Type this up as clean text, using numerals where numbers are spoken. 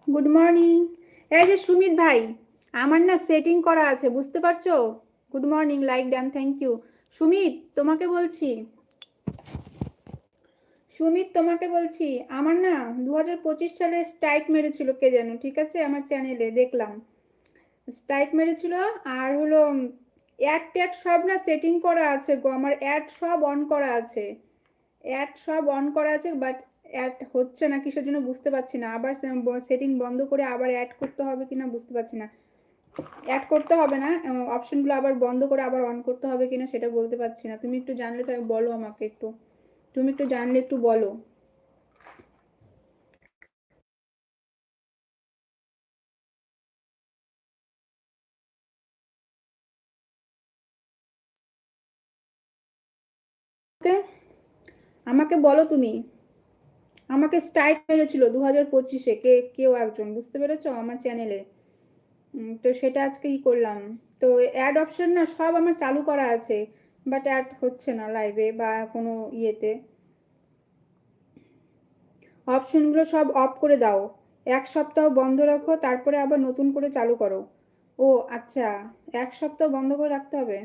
Good morning. এই যে সুমিত ভাই, আমার না সেটিং করা আছে, বুঝতে পারছো? Good morning, like done, thank you. Sumit তোমাকে বলছি, আমার না 2025 সালে স্ট্রাইক মেরেছিল কে যেন, ঠিক আছে? আমার চ্যানেলে দেখলাম স্ট্রাইক মেরেছিল। আর হলো অ্যাড ট্যাড সব না সেটিং করা আছে গো, আমার অ্যাড সব অন করা আছে, বাট অ্যাড হচ্ছে না কিসের জন্য বুঝতে পারছি না। আবার সেটিং বন্ধ করে আবার অ্যাড করতে হবে কিনা বুঝতে পারছি না। অ্যাড করতে হবে না, অপশনগুলো আবার বন্ধ করে আবার অন করতে হবে কিনা সেটা বলতে পারছি না। তুমি একটু জানলে তো বলো আমাকে, তুমি একটু জানলে একটু বলো। ওকে, আমাকে বলো তুমি। আমাকে স্ট্রাইক মেরেছিল 2025-এ কেউ একজন, বুঝতে পেরেছো, আমার চ্যানেলে। তো সেটা আজকে ই করলাম। তো অ্যাড অপশন না সব আমার চালু করা আছে, বাট অ্যাড হচ্ছে না লাইভে বা কোনো ইয়েতে। অপশনগুলো সব অফ করে দাও, 1 সপ্তাহ বন্ধ রাখো, তারপরে আবার নতুন করে চালু করো। ও আচ্ছা, 1 সপ্তাহ বন্ধ করে রাখতে হবে।